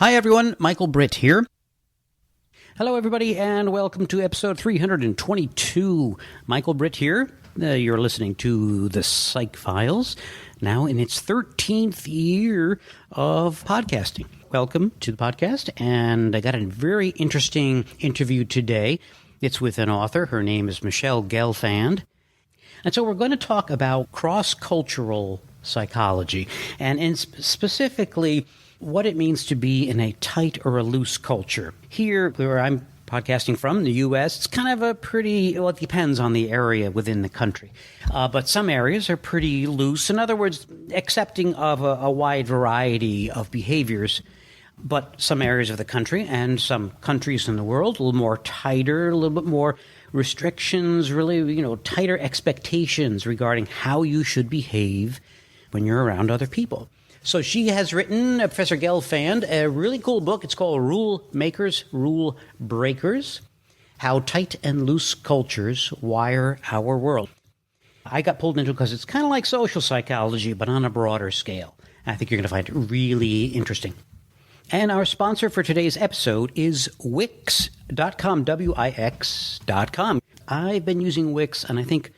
Hi everyone, Michael Britt here. Hello everybody and welcome to episode 322. Michael Britt here. You're listening to the Psych Files, now in its 13th year of podcasting. Welcome to the podcast, and I got a very interesting interview today. It's with an author. Her name is Michelle Gelfand. And so we're going to talk about cross-cultural psychology, and specifically what it means to be in a tight or a loose culture. Here, where I'm podcasting from, the U.S., it's kind of a pretty, well, it depends on the area within the country. But some areas are pretty loose. In other words, accepting of a wide variety of behaviors. But some areas of the country and some countries in the world, a little more tighter, a little bit more restrictions, really, tighter expectations regarding how you should behave when you're around other people. So she has written, Professor Gelfand, a really cool book. It's called Rule Makers, Rule Breakers, How Tight and Loose Cultures Wire Our World. I got pulled into it because it's kind of like social psychology, but on a broader scale. I think you're going to find it really interesting. And our sponsor for today's episode is Wix.com, Wix.com. I've been using Wix, and I think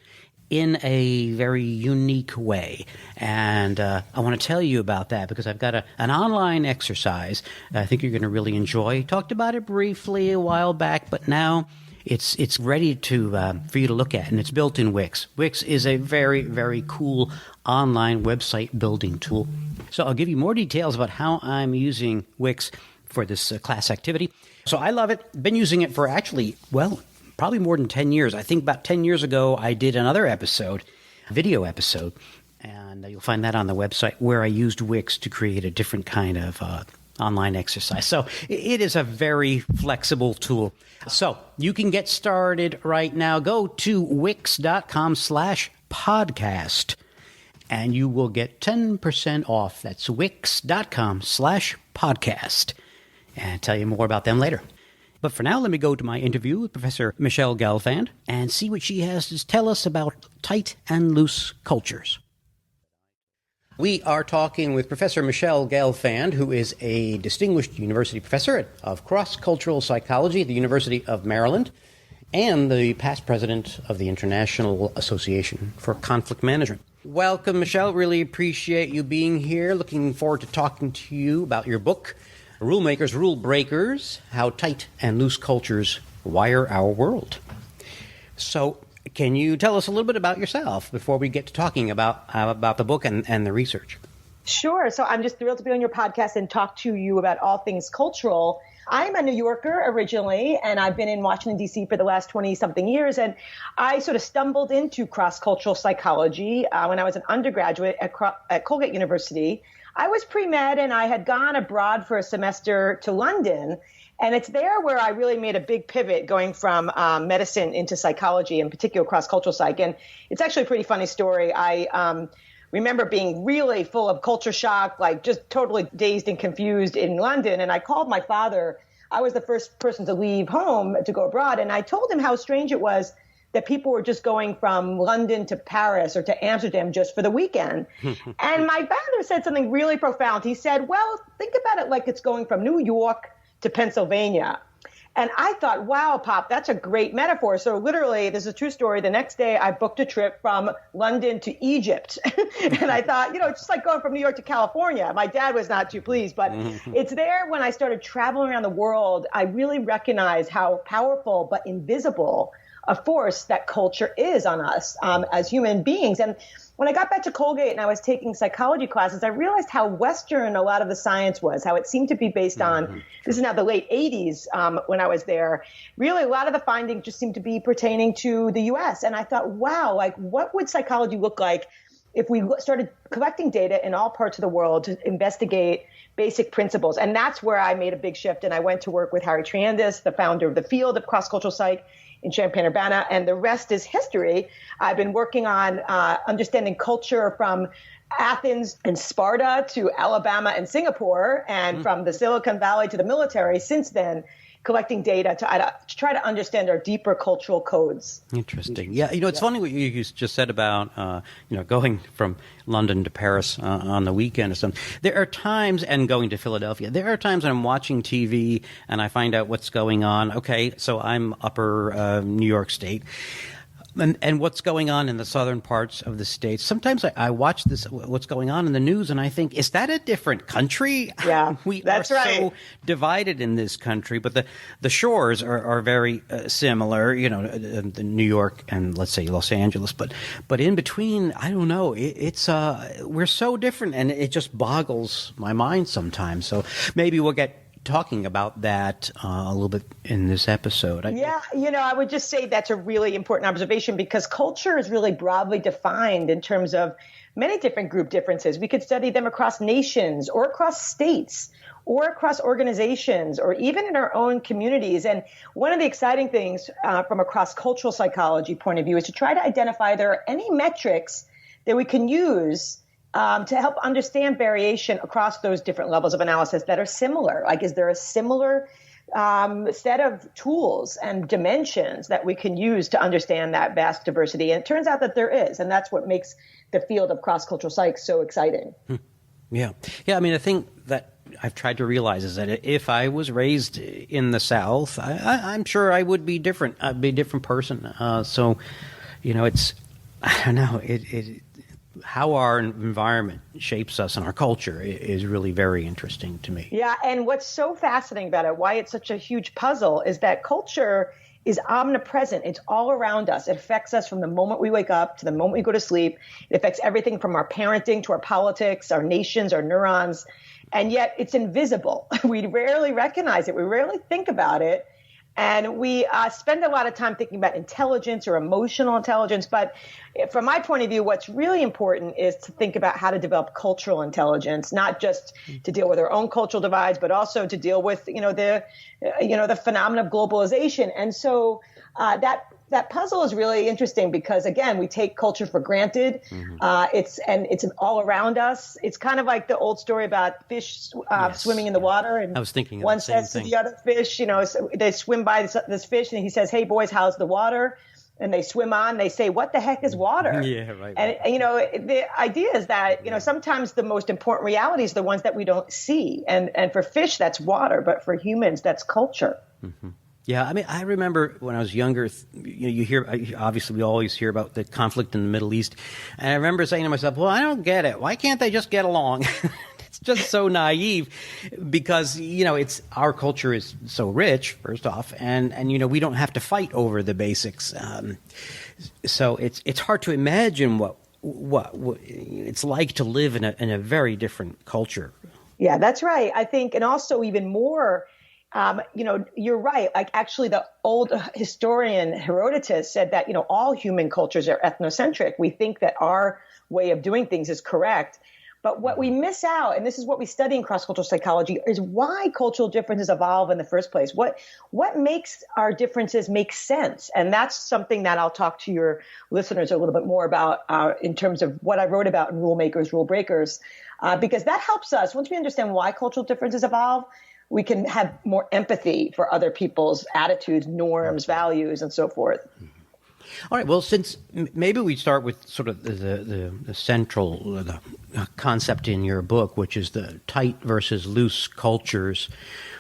in a very unique way. And I want to tell you about that because I've got an online exercise I think you're going to really enjoy. Talked about it briefly a while back, but now it's ready for you to look at, and it's built in Wix. Wix is a very, very cool online website building tool. So I'll give you more details about how I'm using Wix for this class activity. So I love it. Been using it for probably more than 10 years. I think about 10 years ago, I did another video episode, and you'll find that on the website where I used Wix to create a different kind of online exercise. So it is a very flexible tool. So you can get started right now. Go to wix.com/podcast, and you will get 10% off. That's wix.com/podcast. And I'll tell you more about them later. But for now, let me go to my interview with Professor Michelle Gelfand and see what she has to tell us about tight and loose cultures. We are talking with Professor Michelle Gelfand, who is a distinguished university professor of cross-cultural psychology at the University of Maryland and the past president of the International Association for Conflict Management. Welcome, Michelle. Really appreciate you being here. Looking forward to talking to you about your book, Rule Makers, Rule Breakers, How Tight and Loose Cultures Wire Our World. So can you tell us a little bit about yourself before we get to talking about the book and the research? Sure. So I'm just thrilled to be on your podcast and talk to you about all things cultural. I'm a New Yorker originally, and I've been in Washington, D.C. for the last 20-something years. And I sort of stumbled into cross-cultural psychology when I was an undergraduate at Colgate University. I was pre-med, and I had gone abroad for a semester to London. And it's there where I really made a big pivot going from medicine into psychology, in particular cross-cultural psych. And it's actually a pretty funny story. I remember being really full of culture shock, like just totally dazed and confused in London. And I called my father. I was the first person to leave home to go abroad. And I told him how strange it was that people were just going from London to Paris or to Amsterdam just for the weekend. And my father said something really profound. He said, well, think about it like it's going from New York to Pennsylvania. And I thought, wow, Pop, that's a great metaphor. So literally, this is a true story. The next day, I booked a trip from London to Egypt. And I thought, it's just like going from New York to California. My dad was not too pleased. But it's there when I started traveling around the world, I really recognized how powerful but invisible a force that culture is on us as human beings. And when I got back to Colgate and I was taking psychology classes, I realized how Western a lot of the science was, how it seemed to be based on, this is now the late 80s when I was there. Really, a lot of the findings just seemed to be pertaining to the U.S. And I thought, wow, like what would psychology look like if we started collecting data in all parts of the world to investigate basic principles? And that's where I made a big shift. And I went to work with Harry Tradeoffs, the founder of the field of cross-cultural psych in Champaign-Urbana, and the rest is history. I've been working on understanding culture from Athens and Sparta to Alabama and Singapore, and from the Silicon Valley to the military since then. collecting data to try to understand our deeper cultural codes. Interesting. Yeah, it's funny what you just said about going from London to Paris on the weekend or something. There are times, and going to Philadelphia, there are times when I'm watching TV and I find out what's going on. Okay, so I'm upper New York State. And what's going on in the southern parts of the states. Sometimes I watch what's going on in the news, and I think, is that a different country? Yeah, we that's are right. so divided in this country, but the shores are very similar. The New York and let's say Los Angeles, but in between, I don't know. It's we're so different, and it just boggles my mind sometimes. So maybe we'll get talking about that a little bit in this episode. I would just say that's a really important observation because culture is really broadly defined in terms of many different group differences. We could study them across nations or across states or across organizations or even in our own communities. And one of the exciting things from a cross-cultural psychology point of view is to try to identify if there are any metrics that we can use to help understand variation across those different levels of analysis that are similar. Like, is there a similar set of tools and dimensions that we can use to understand that vast diversity? And it turns out that there is, and that's what makes the field of cross-cultural psych so exciting. Yeah. I mean, the thing that I've tried to realize is that if I was raised in the South, I'm sure I would be different. I'd be a different person. So, it's, I don't know, how our environment shapes us and our culture is really very interesting to me. Yeah, and what's so fascinating about it, why it's such a huge puzzle, is that culture is omnipresent. It's all around us. It affects us from the moment we wake up to the moment we go to sleep. It affects everything from our parenting to our politics, our nations, our neurons, and yet it's invisible. We rarely recognize it. We rarely think about it. And we spend a lot of time thinking about intelligence or emotional intelligence. But from my point of view, what's really important is to think about how to develop cultural intelligence, not just to deal with our own cultural divides, but also to deal with, the phenomenon of globalization. And so that puzzle is really interesting because, again, we take culture for granted. It's all around us. It's kind of like the old story about fish swimming in the water. And I was thinking of one the same says thing. to the other fish, they swim by this fish, and he says, "Hey, boys, how's the water?" And they swim on. They say, "What the heck is water?" Yeah, right. And the idea is that sometimes the most important realities are the ones that we don't see. And for fish, that's water, but for humans, that's culture. Mm-hmm. Yeah, I mean, I remember when I was younger, you hear, obviously we always hear about the conflict in the Middle East. And I remember saying to myself, well, I don't get it. Why can't they just get along? It's just so naive because, it's our culture is so rich, first off, and we don't have to fight over the basics. So it's hard to imagine what it's like to live in a very different culture. Yeah, that's right. I think, and also even more, you're right. Like, actually, the old historian Herodotus said that, all human cultures are ethnocentric. We think that our way of doing things is correct. But what we miss out, and this is what we study in cross-cultural psychology, is why cultural differences evolve in the first place. What makes our differences make sense? And that's something that I'll talk to your listeners a little bit more about in terms of what I wrote about in Rule Makers, Rule Breakers, because that helps us. Once we understand why cultural differences evolve, we can have more empathy for other people's attitudes, norms, values, and so forth. All right. Well, since maybe we start with sort of the central concept in your book, which is the tight versus loose cultures.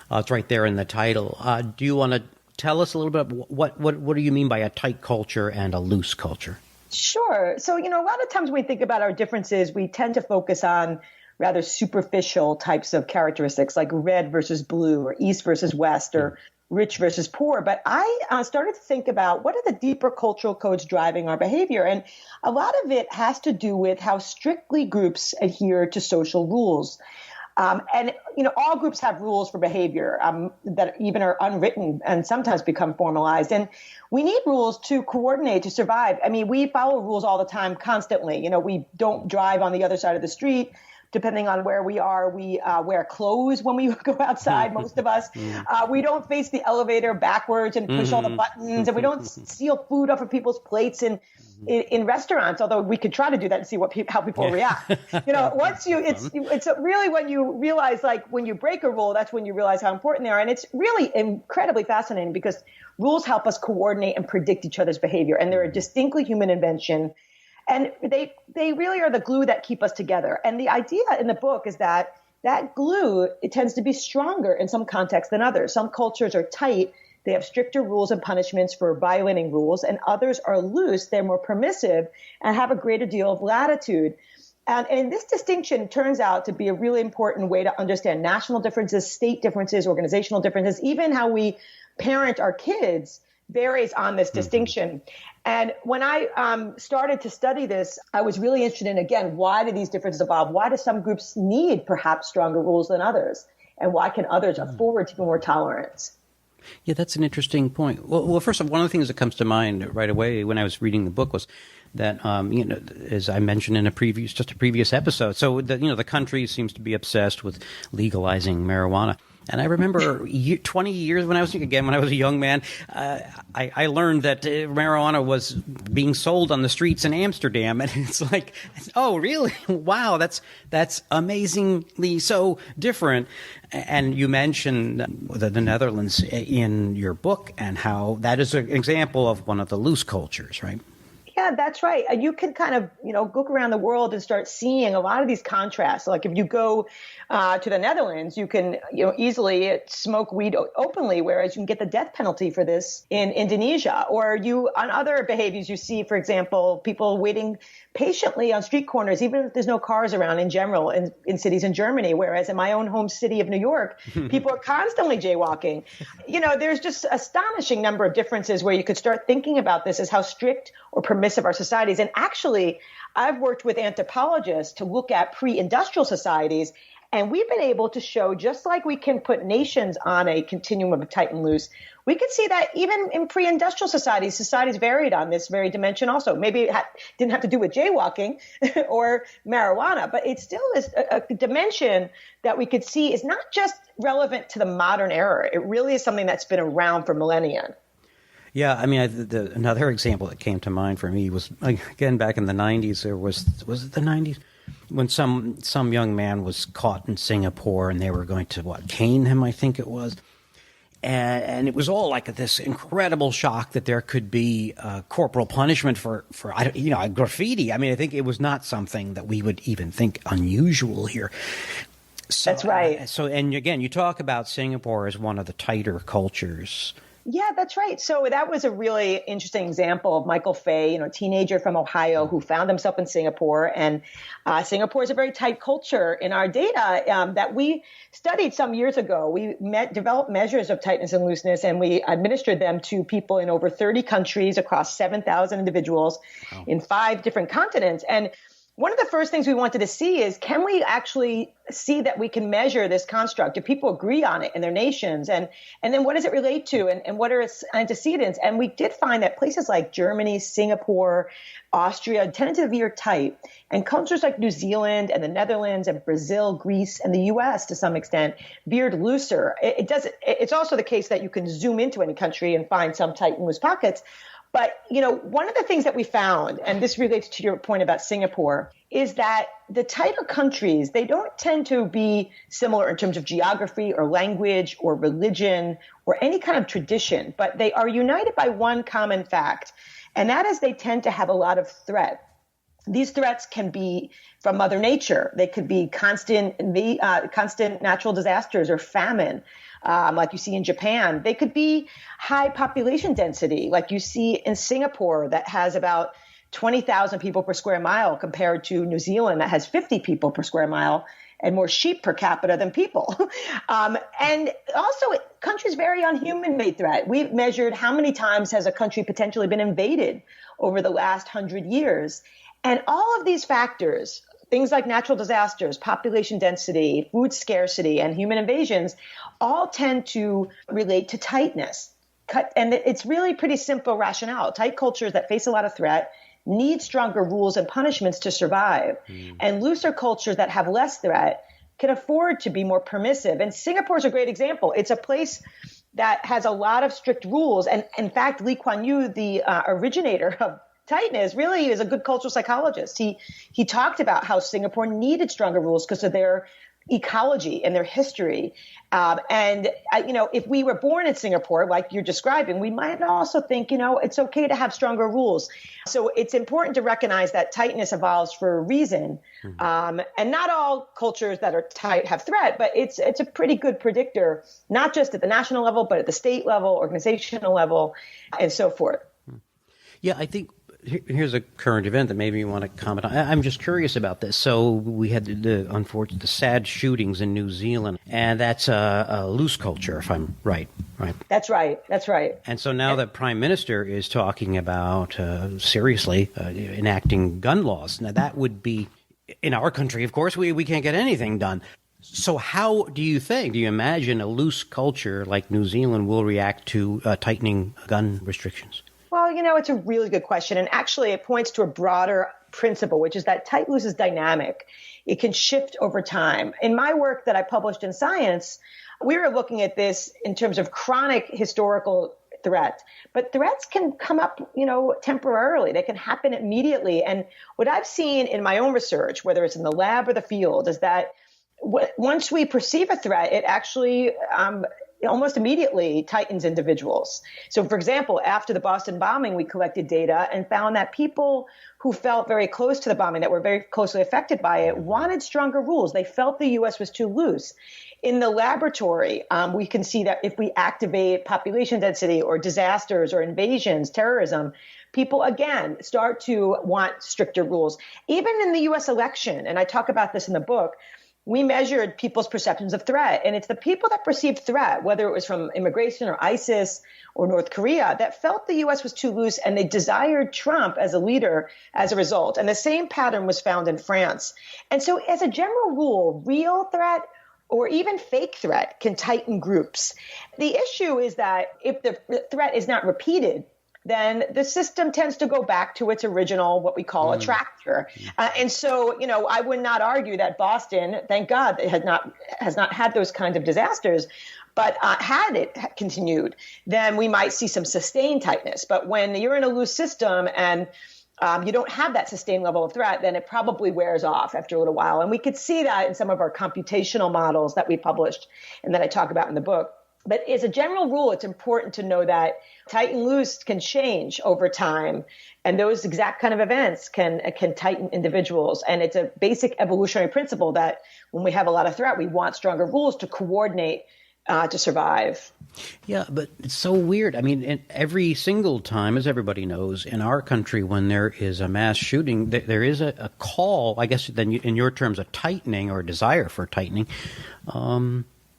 It's right there in the title. Do you want to tell us a little bit what do you mean by a tight culture and a loose culture? Sure. So, a lot of times when we think about our differences, we tend to focus on rather superficial types of characteristics like red versus blue or east versus west or rich versus poor. But I started to think about what are the deeper cultural codes driving our behavior. And a lot of it has to do with how strictly groups adhere to social rules. And all groups have rules for behavior that even are unwritten and sometimes become formalized. And we need rules to coordinate, to survive. I mean, we follow rules all the time, constantly. We don't drive on the other side of the street depending on where we are. We wear clothes when we go outside, most of us. We don't face the elevator backwards and push all the buttons, and we don't steal food off of people's plates in restaurants, although we could try to do that and see how people react. It's really when you realize, like, when you break a rule, that's when you realize how important they are. And it's really incredibly fascinating because rules help us coordinate and predict each other's behavior. And they're a distinctly human invention. And they really are the glue that keep us together. And the idea in the book is that glue, it tends to be stronger in some contexts than others. Some cultures are tight. They have stricter rules and punishments for violating rules, and others are loose. They're more permissive and have a greater deal of latitude. And this distinction turns out to be a really important way to understand national differences, state differences, organizational differences, even how we parent our kids varies on this distinction. And when I started to study this, I was really interested in, again, why do these differences evolve? Why do some groups need perhaps stronger rules than others? And why can others afford to be more tolerant? Yeah, that's an interesting point. Well, first of all, one of the things that comes to mind right away when I was reading the book was that, as I mentioned in a previous episode, so the country seems to be obsessed with legalizing marijuana. And I remember 20 years when I was a young man, I learned that marijuana was being sold on the streets in Amsterdam. And it's like, oh, really? Wow, that's amazingly so different. And you mentioned the Netherlands in your book and how that is an example of one of the loose cultures, right? Yeah, that's right. You can kind of, look around the world and start seeing a lot of these contrasts. Like if you go to the Netherlands, you can, easily smoke weed openly, whereas you can get the death penalty for this in Indonesia. Or on other behaviors, you see, for example, people waiting patiently on street corners, even if there's no cars around in general in cities in Germany. Whereas in my own home city of New York, people are constantly jaywalking. There's just astonishing number of differences where you could start thinking about this as how strict or permissive our societies. And actually, I've worked with anthropologists to look at pre-industrial societies, and we've been able to show, just like we can put nations on a continuum of tight and loose, we could see that even in pre-industrial societies varied on this very dimension also. Maybe it didn't have to do with jaywalking or marijuana, but it still is a dimension that we could see is not just relevant to the modern era. It really is something that's been around for millennia. Yeah, I mean, another example that came to mind for me was, again, back in the 90s, was it the 90s? When some young man was caught in Singapore and they were going to, cane him, I think it was. And it was all like this incredible shock that there could be corporal punishment for graffiti. I mean, I think it was not something that we would even think unusual here. So, that's right. And again, you talk about Singapore as one of the tighter cultures. Yeah, that's right. So that was a really interesting example of Michael Fay, a teenager from Ohio who found himself in Singapore. And Singapore is a very tight culture. In our data that we studied some years ago, we developed measures of tightness and looseness, and we administered them to people in over 30 countries across 7,000 individuals in 5 different continents. And one of the first things we wanted to see is, can we actually see that we can measure this construct? Do people agree on it in their nations? And then what does it relate to? And what are its antecedents? And we did find that places like Germany, Singapore, Austria tended to veer tight. And cultures like New Zealand and the Netherlands and Brazil, Greece, and the U.S. to some extent veered looser. It's also the case that you can zoom into any country and find some tight and loose pockets. But, one of the things that we found, and this relates to your point about Singapore, is that the tighter countries, they don't tend to be similar in terms of geography or language or religion or any kind of tradition, but they are united by one common fact, and that is they tend to have a lot of threat. These threats can be from Mother Nature. They could be constant natural disasters or famine, like you see in Japan. They could be high population density, like you see in Singapore, that has about 20,000 people per square mile, compared to New Zealand that has 50 people per square mile and more sheep per capita than people. And also, countries vary on human-made threat. We've measured how many times has a country potentially been invaded over the last 100 years. And all of these factors, things like natural disasters, population density, food scarcity, and human invasions, all tend to relate to tightness. And it's really pretty simple rationale. Tight cultures that face a lot of threat need stronger rules and punishments to survive. And looser cultures that have less threat can afford to be more permissive. And Singapore is a great example. It's a place that has a lot of strict rules. And in fact, Lee Kuan Yew, the originator of Tightness, really is a good cultural psychologist. He talked about how Singapore needed stronger rules because of their ecology and their history. If we were born in Singapore, like you're describing, we might also think, it's okay to have stronger rules. So it's important to recognize that tightness evolves for a reason. And not all cultures that are tight have threat, but it's a pretty good predictor, not just at the national level, but at the state level, organizational level, and so forth. Yeah, I think here's a current event that maybe you want to comment on. I'm just curious about this. So we had the sad shootings in New Zealand, and that's a loose culture, if I'm right. That's right. And so now the Prime Minister is talking about seriously enacting gun laws. Now that would be, in our country, of course, we can't get anything done. So how do you imagine a loose culture like New Zealand will react to tightening gun restrictions? Well, it's a really good question. And actually, it points to a broader principle, which is that tight loose is dynamic. It can shift over time. In my work that I published in Science, we were looking at this in terms of chronic historical threat. But threats can come up, temporarily. They can happen immediately. And what I've seen in my own research, whether it's in the lab or the field, is that once we perceive a threat, it actually almost immediately tightens individuals. So, for example, after the Boston bombing, we collected data and found that people who felt very close to the bombing, that were very closely affected by it, wanted stronger rules. They felt the U.S. was too loose. In the laboratory, we can see that if we activate population density or disasters or invasions, terrorism, people, again, start to want stricter rules. Even in the U.S. election, and I talk about this in the book, we measured people's perceptions of threat, and it's the people that perceived threat, whether it was from immigration or ISIS or North Korea, that felt the U.S. was too loose, and they desired Trump as a leader as a result. And the same pattern was found in France. And so as a general rule, real threat or even fake threat can tighten groups. The issue is that if the threat is not repeated, then the system tends to go back to its original, what we call attractor. And so, I would not argue that Boston, thank God, has not had those kinds of disasters. But had it continued, then we might see some sustained tightness. But when you're in a loose system and you don't have that sustained level of threat, then it probably wears off after a little while. And we could see that in some of our computational models that we published and that I talk about in the book. But as a general rule, it's important to know that tight and loose can change over time. And those exact kind of events can tighten individuals. And it's a basic evolutionary principle that when we have a lot of threat, we want stronger rules to coordinate to survive. Yeah, but it's so weird. I mean, every single time, as everybody knows, in our country, when there is a mass shooting, there is a call, I guess, then in your terms, a tightening or a desire for tightening.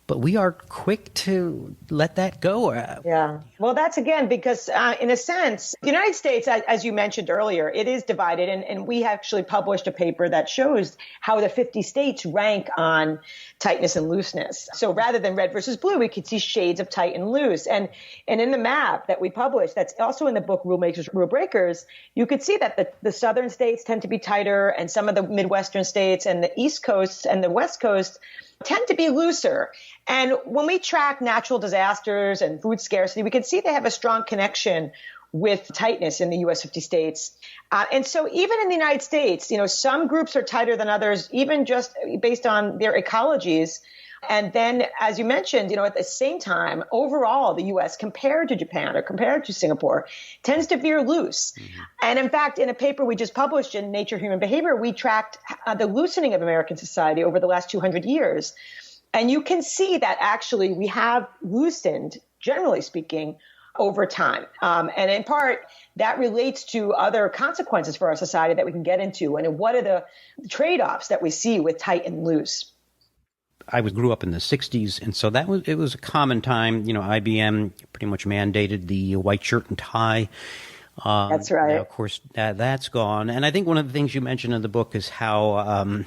But we are quick to let that go. Yeah. Well, that's again because in a sense, the United States, as you mentioned earlier, it is divided. And we actually published a paper that shows how the 50 states rank on tightness and looseness. So rather than red versus blue, we could see shades of tight and loose. And in the map that we published, that's also in the book Rule Makers, Rule Breakers, you could see that the southern states tend to be tighter and some of the Midwestern states and the East Coast and the West Coast tend to be looser. And when we track natural disasters and food scarcity, we can see they have a strong connection with tightness in the U.S. 50 states. And so even in the United States, some groups are tighter than others, even just based on their ecologies. And then, as you mentioned, at the same time, overall, the U.S. compared to Japan or compared to Singapore tends to veer loose. Mm-hmm. And in fact, in a paper we just published in Nature Human Behavior, we tracked the loosening of American society over the last 200 years. And you can see that actually we have loosened, generally speaking, over time. And in part, that relates to other consequences for our society that we can get into. And what are the trade-offs that we see with tight and loose? I grew up in the 60s, and so it was a common time. IBM pretty much mandated the white shirt and tie. That's right. Now, of course, that's gone. And I think one of the things you mentioned in the book is how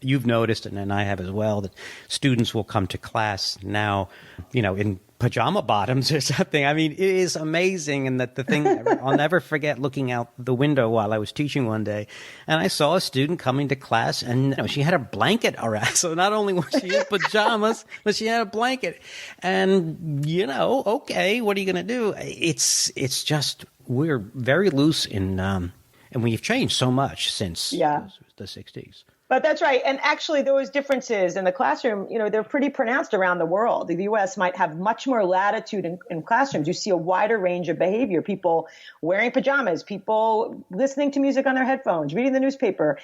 you've noticed, and I have as well, that students will come to class now, in pajama bottoms or something. I mean, it is amazing. And that the thing, I'll never forget looking out the window while I was teaching one day, and I saw a student coming to class, and she had a blanket around. So not only was she in pajamas, but she had a blanket. And, okay, what are you going to do? It's just, we're very loose and we've changed so much since the 60s. But that's right. And actually, those differences in the classroom, they're pretty pronounced around the world. The U.S. might have much more latitude in classrooms. You see a wider range of behavior, people wearing pajamas, people listening to music on their headphones, reading the newspaper.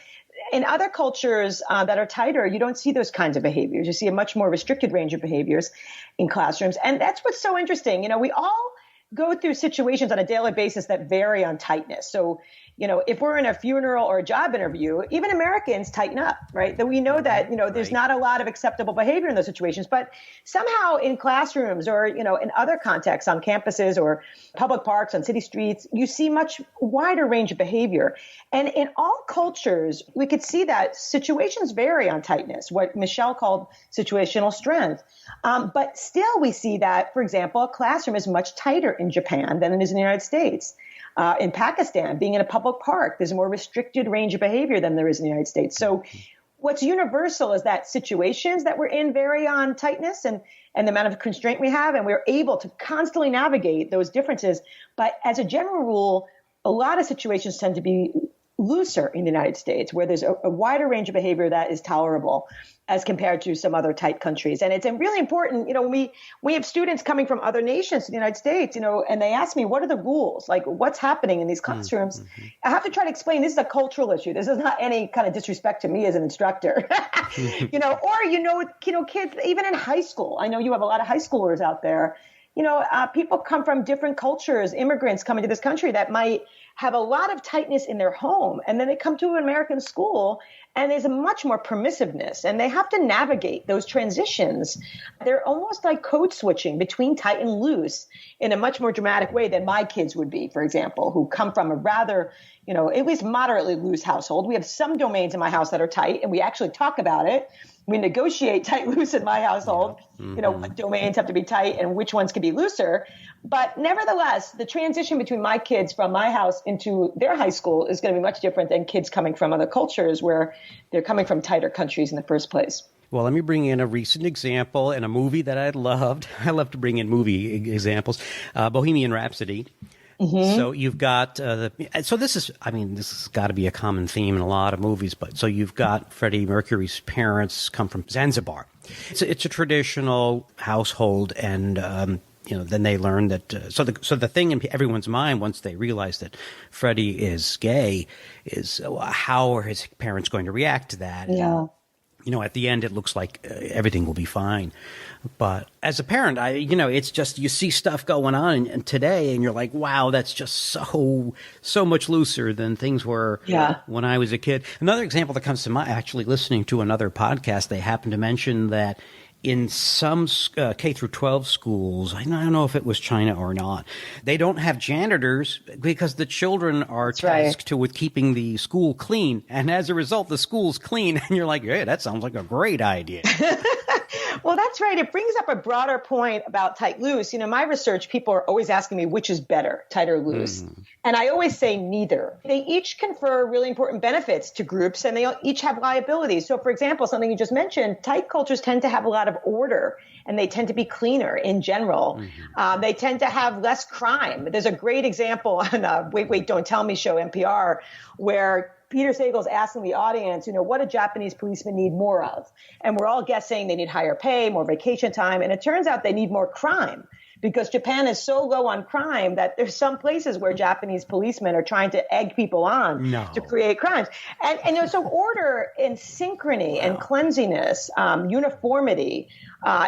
In other cultures that are tighter, you don't see those kinds of behaviors. You see a much more restricted range of behaviors in classrooms. And that's what's so interesting. We all go through situations on a daily basis that vary on tightness. So, if we're in a funeral or a job interview, even Americans tighten up, right? That we know that, there's not a lot of acceptable behavior in those situations, but somehow in classrooms or, in other contexts on campuses or public parks, on city streets, you see much wider range of behavior. And in all cultures, we could see that situations vary on tightness, what Michelle called situational strength. But still we see that, for example, a classroom is much tighter in Japan than it is in the United States. In Pakistan, being in a public park, there's a more restricted range of behavior than there is in the United States. So what's universal is that situations that we're in vary on tightness and the amount of constraint we have, and we're able to constantly navigate those differences. But as a general rule, a lot of situations tend to be looser in the United States, where there's a wider range of behavior that is tolerable as compared to some other tight countries. And it's really important, when we have students coming from other nations to the United States, and they ask me, what are the rules? Like, what's happening in these classrooms? Mm-hmm. I have to try to explain this is a cultural issue. This is not any kind of disrespect to me as an instructor, kids, even in high school. I know you have a lot of high schoolers out there. People come from different cultures, immigrants coming to this country that might have a lot of tightness in their home. And then they come to an American school and there's a much more permissiveness, and they have to navigate those transitions. They're almost like code switching between tight and loose in a much more dramatic way than my kids would be, for example, who come from a rather, at least moderately loose household. We have some domains in my house that are tight, and we actually talk about it. We negotiate tight loose in my household, what domains have to be tight and which ones can be looser. But nevertheless, the transition between my kids from my house into their high school is going to be much different than kids coming from other cultures where they're coming from tighter countries in the first place. Well, let me bring in a recent example and a movie that I loved. I love to bring in movie examples. Bohemian Rhapsody. Mm-hmm. So you've got this has got to be a common theme in a lot of movies. But so you've got Freddie Mercury's parents come from Zanzibar. It's a traditional household, and then they learn that. So the thing in everyone's mind once they realize that Freddie is gay is how are his parents going to react to that? Yeah. At the end, it looks like everything will be fine. But as a parent, it's just you see stuff going on and today, and you're like, wow, that's just so much looser than things were when I was a kid. Another example that comes to mind, actually listening to another podcast, they happened to mention that in some K through 12 schools, I don't know if it was China or not, they don't have janitors because the children are tasked with keeping the school clean. And as a result, the school's clean. And you're like, hey, that sounds like a great idea. Well, that's right. It brings up a broader point about tight loose. My research, people are always asking me which is better, tight or loose. And I always say neither. They each confer really important benefits to groups, and they each have liabilities. So, for example, something you just mentioned, tight cultures tend to have a lot of order, and they tend to be cleaner in general. Mm-hmm. They tend to have less crime. There's a great example on Wait, Don't Tell Me show, NPR, where Peter Sagal's asking the audience, what do Japanese policemen need more of? And we're all guessing they need higher pay, more vacation time. And it turns out they need more crime, because Japan is so low on crime that there's some places where Japanese policemen are trying to egg people on to create crimes. And so order and synchrony and cleanliness, uniformity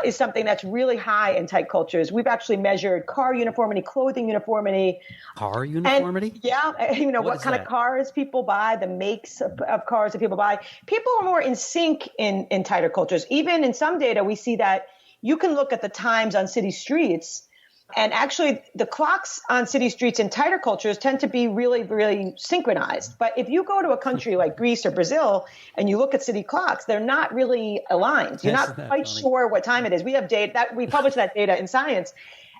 is something that's really high in tight cultures. We've actually measured car uniformity, clothing uniformity. Car uniformity? And, what kind of cars people buy, the makes of cars that people buy. People are more in sync in tighter cultures. Even in some data, we see that you can look at the times on city streets And actually, the clocks on city streets in tighter cultures tend to be really, really synchronized. But if you go to a country like Greece or Brazil and you look at city clocks, they're not really aligned. You're not quite sure what time it is. We have data that we publish that data in Science.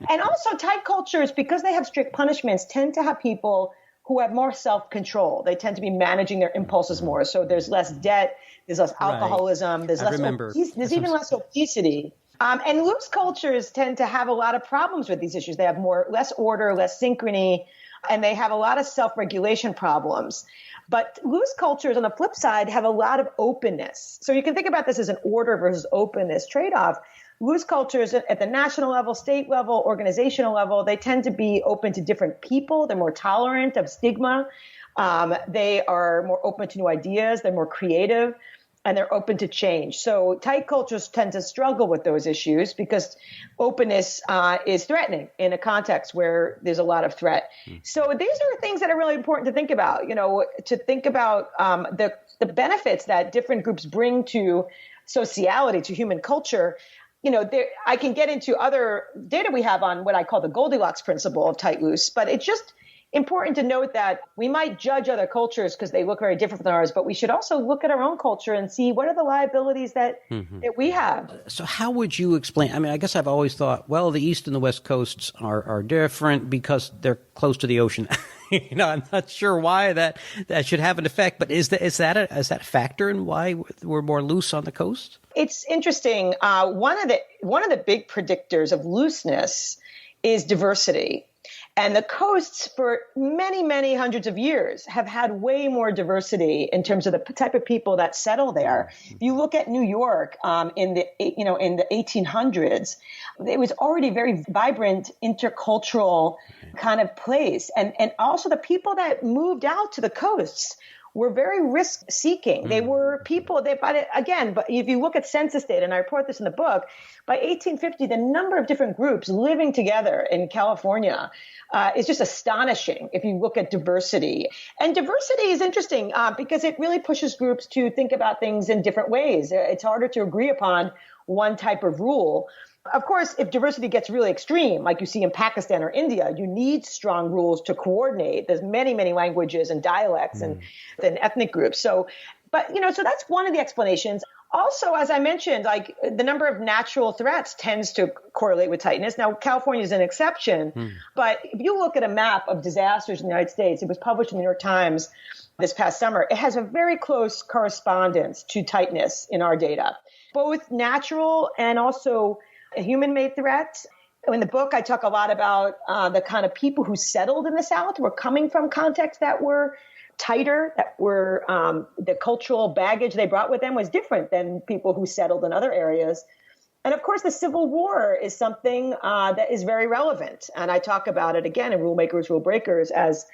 And also, tight cultures, because they have strict punishments, tend to have people who have more self-control. They tend to be managing their impulses more. So there's less debt, there's less alcoholism, there's even less obesity. And loose cultures tend to have a lot of problems with these issues. They have less order, less synchrony, and they have a lot of self-regulation problems. But loose cultures, on the flip side, have a lot of openness. So you can think about this as an order versus openness trade-off. Loose cultures at the national level, state level, organizational level, they tend to be open to different people. They're more tolerant of stigma. They are more open to new ideas. They're more creative, and they're open to change. So tight cultures tend to struggle with those issues because openness is threatening in a context where there's a lot of threat. So these are things that are really important to think about, to think about the benefits that different groups bring to sociality, to human culture. I can get into other data we have on what I call the Goldilocks principle of tight loose, but it's just important to note that we might judge other cultures because they look very different than ours, but we should also look at our own culture and see what are the liabilities that we have. So how would you explain? I mean, I guess I've always thought, well, the East and the West Coasts are different because they're close to the ocean. I'm not sure why that should have an effect, but is that a factor in why we're more loose on the coast? It's interesting. One of the big predictors of looseness is diversity. And the coasts for many, many hundreds of years have had way more diversity in terms of the type of people that settle there. If you look at New York in the 1800s, it was already a very vibrant intercultural kind of place. And also the people that moved out to the coasts were very risk-seeking. They were people but if you look at census data, and I report this in the book, by 1850, the number of different groups living together in California is just astonishing if you look at diversity. And diversity is interesting because it really pushes groups to think about things in different ways. It's harder to agree upon one type of rule. Of course, if diversity gets really extreme, like you see in Pakistan or India, you need strong rules to coordinate. There's many, many languages and dialects and ethnic groups. So that's one of the explanations. Also, as I mentioned, like the number of natural threats tends to correlate with tightness. Now, California is an exception, but if you look at a map of disasters in the United States, it was published in the New York Times this past summer. It has a very close correspondence to tightness in our data, both natural and also human-made threats. In the book, I talk a lot about the kind of people who settled in the South were coming from contexts that were tighter, that were the cultural baggage they brought with them was different than people who settled in other areas. And of course, the Civil War is something that is very relevant. And I talk about it again in Rule Makers, Rule Breakers as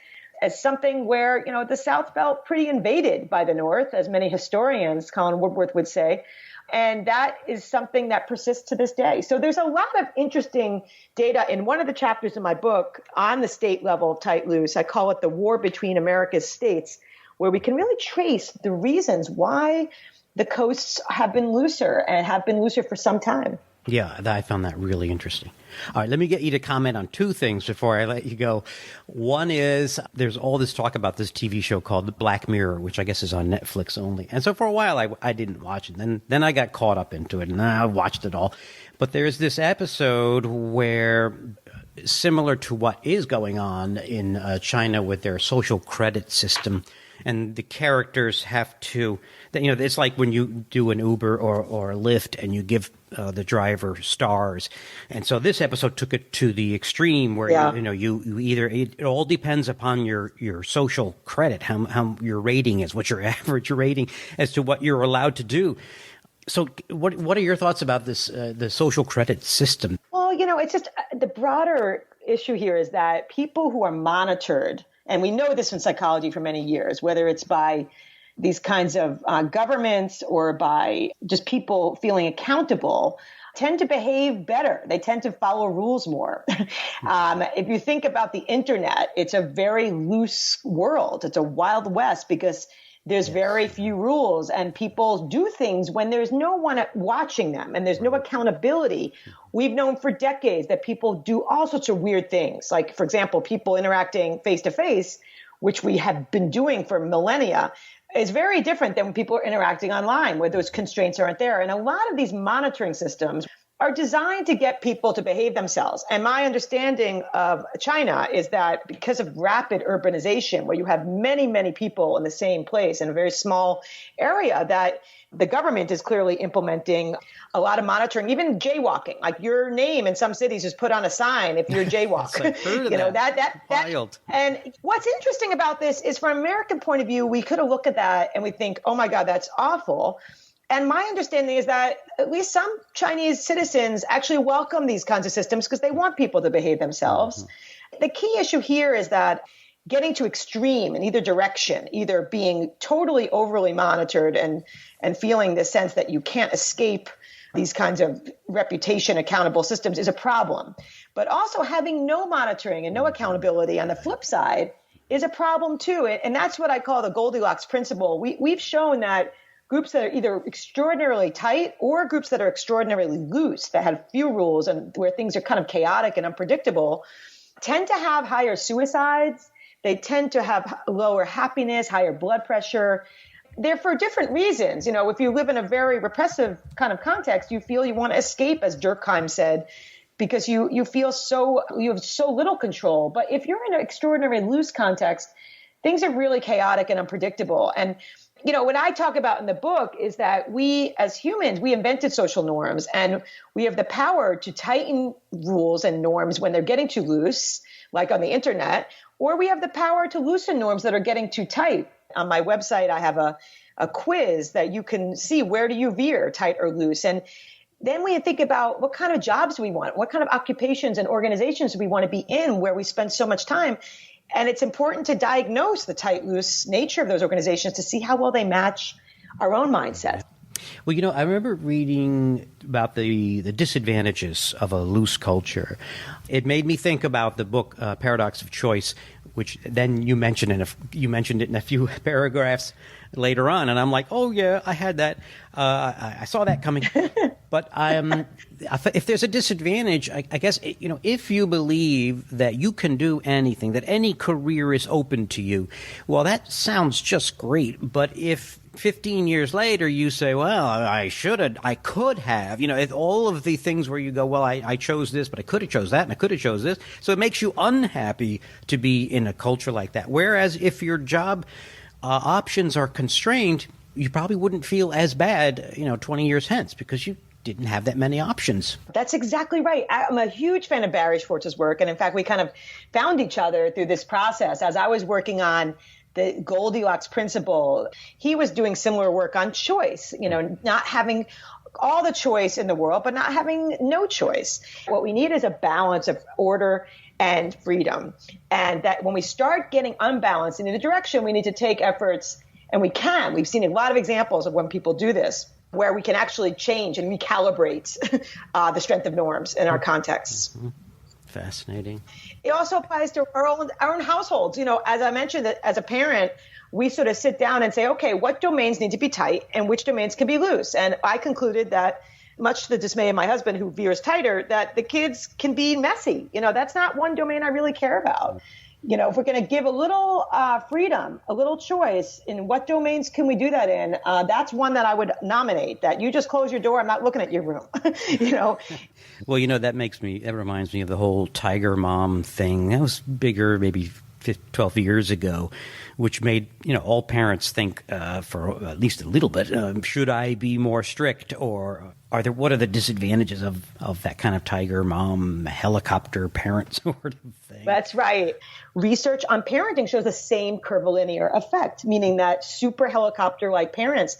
something where, the South felt pretty invaded by the North, as many historians, Colin Woodworth would say. And that is something that persists to this day. So there's a lot of interesting data in one of the chapters in my book on the state level of tight loose. I call it the war between America's states, where we can really trace the reasons why the coasts have been looser and have been looser for some time. Yeah, I found that really interesting. All right, let me get you to comment on two things before I let you go. One is there's all this talk about this TV show called The Black Mirror, which I guess is on Netflix only. And so for a while, I didn't watch it. Then I got caught up into it, and I watched it all. But there's this episode where, similar to what is going on in China with their social credit system, and the characters have to, it's like when you do an Uber or a Lyft and you give the driver stars. And so this episode took it to the extreme where, you either, it all depends upon your social credit, how your rating is, what your average rating as to what you're allowed to do. So what are your thoughts about this, the social credit system? Well, it's just the broader issue here is that people who are monitored, and we know this in psychology for many years, whether it's by these kinds of governments or by just people feeling accountable, tend to behave better. They tend to follow rules more. If you think about the internet, it's a very loose world. It's a wild west because There's very few rules, and people do things when there's no one watching them and there's no accountability. We've known for decades that people do all sorts of weird things. Like, for example, people interacting face to face, which we have been doing for millennia, is very different than when people are interacting online where those constraints aren't there. And a lot of these monitoring systems are designed to get people to behave themselves. And my understanding of China is that because of rapid urbanization, where you have many, many people in the same place in a very small area, that the government is clearly implementing a lot of monitoring, even jaywalking. Like your name in some cities is put on a sign if you're jaywalking. that wild. And what's interesting about this is from an American point of view, we could have looked at that and we think, oh my God, that's awful. And my understanding is that at least some Chinese citizens actually welcome these kinds of systems because they want people to behave themselves. The key issue here is that getting to extreme in either direction, either being totally overly monitored and feeling the sense that you can't escape these kinds of reputation accountable systems is a problem. But also having no monitoring and no accountability on the flip side is a problem too. And that's what I call the Goldilocks principle. We've shown that groups that are either extraordinarily tight or groups that are extraordinarily loose, that have few rules and where things are kind of chaotic and unpredictable, tend to have higher suicides. They tend to have lower happiness, higher blood pressure. They're for different reasons. You know, if you live in a very repressive kind of context, you feel you want to escape, as Durkheim said, because you feel you have so little control. But if you're in an extraordinarily loose context, things are really chaotic and unpredictable. And you know, what I talk about in the book is that we as humans, we invented social norms and we have the power to tighten rules and norms when they're getting too loose, like on the internet, or we have the power to loosen norms that are getting too tight. On my website, I have a quiz that you can see where do you veer, tight or loose. And then we think about what kind of jobs we want, what kind of occupations and organizations we want to be in where we spend so much time. And it's important to diagnose the tight, loose nature of those organizations to see how well they match our own mindset. Well, you know, I remember reading about the disadvantages of a loose culture. It made me think about the book Paradox of Choice, which then you mentioned it in a few paragraphs later on, and I'm like, oh yeah, I had that. I saw that coming. But if there's a disadvantage, I guess, you know, if you believe that you can do anything, that any career is open to you, well, that sounds just great. But if 15 years later you say, well, I could have, you know, all of the things where you go, well, I chose this, but I could have chose that, and I could have chose this. So it makes you unhappy to be in a culture like that. Whereas if your job options are constrained, you probably wouldn't feel as bad, you know, 20 years hence because you didn't have that many options. That's exactly right. I'm a huge fan of Barry Schwartz's work. And in fact, we kind of found each other through this process. As I was working on the Goldilocks principle, he was doing similar work on choice, you know, not having all the choice in the world, but not having no choice. What we need is a balance of order and freedom. And that when we start getting unbalanced in the direction, we need to take efforts, and we can. We've seen a lot of examples of when people do this, where we can actually change and recalibrate the strength of norms in our contexts. Mm-hmm. Fascinating. It also applies to our own households. You know, as I mentioned, that as a parent, we sort of sit down and say, okay, what domains need to be tight and which domains can be loose? And I concluded that, much to the dismay of my husband, who veers tighter, that the kids can be messy. You know, that's not one domain I really care about. You know, if we're going to give a little freedom, a little choice in what domains can we do that in, that's one that I would nominate, that you just close your door. I'm not looking at your room, you know. Well, you know, that reminds me of the whole tiger mom thing. That was bigger maybe 12 years ago, which made, you know, all parents think for at least a little bit, should I be more strict, or what are the disadvantages of that kind of tiger mom, helicopter parent sort of thing? That's right. Research on parenting shows the same curvilinear effect, meaning that super helicopter-like parents,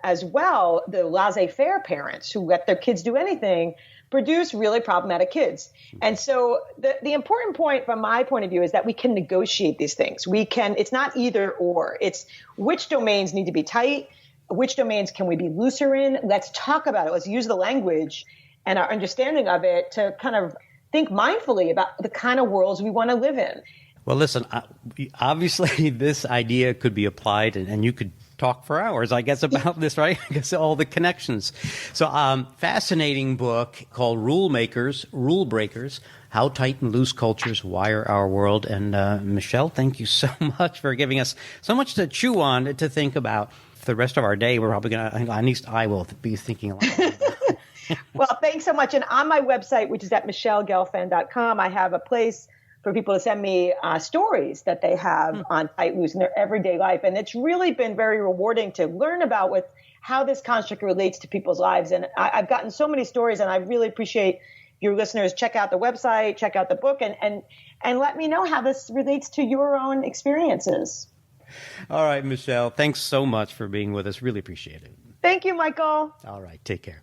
as well, the laissez-faire parents who let their kids do anything, produce really problematic kids. And so the important point from my point of view is that we can negotiate these things. It's not either or. It's which domains need to be tight, which domains can we be looser in? Let's talk about it. Let's use the language and our understanding of it to kind of think mindfully about the kind of worlds we want to live in. Well, listen, obviously this idea could be applied, and you could talk for hours, I guess, about this, right? I guess all the connections. So, fascinating book called Rule Breakers, How Tight and Loose Cultures Wire Our World. And Michelle, thank you so much for giving us so much to chew on, to think about. For the rest of our day, we're probably going to, at least I will be thinking a lot about that. Well, thanks so much. And on my website, which is at michellegelfand.com, I have a place for people to send me stories that they have on tight, loose in their everyday life. And it's really been very rewarding to learn about how this construct relates to people's lives. And I've gotten so many stories, and I really appreciate your listeners. Check out the website, check out the book, and let me know how this relates to your own experiences. All right, Michelle, thanks so much for being with us. Really appreciate it. Thank you, Michael. All right, take care.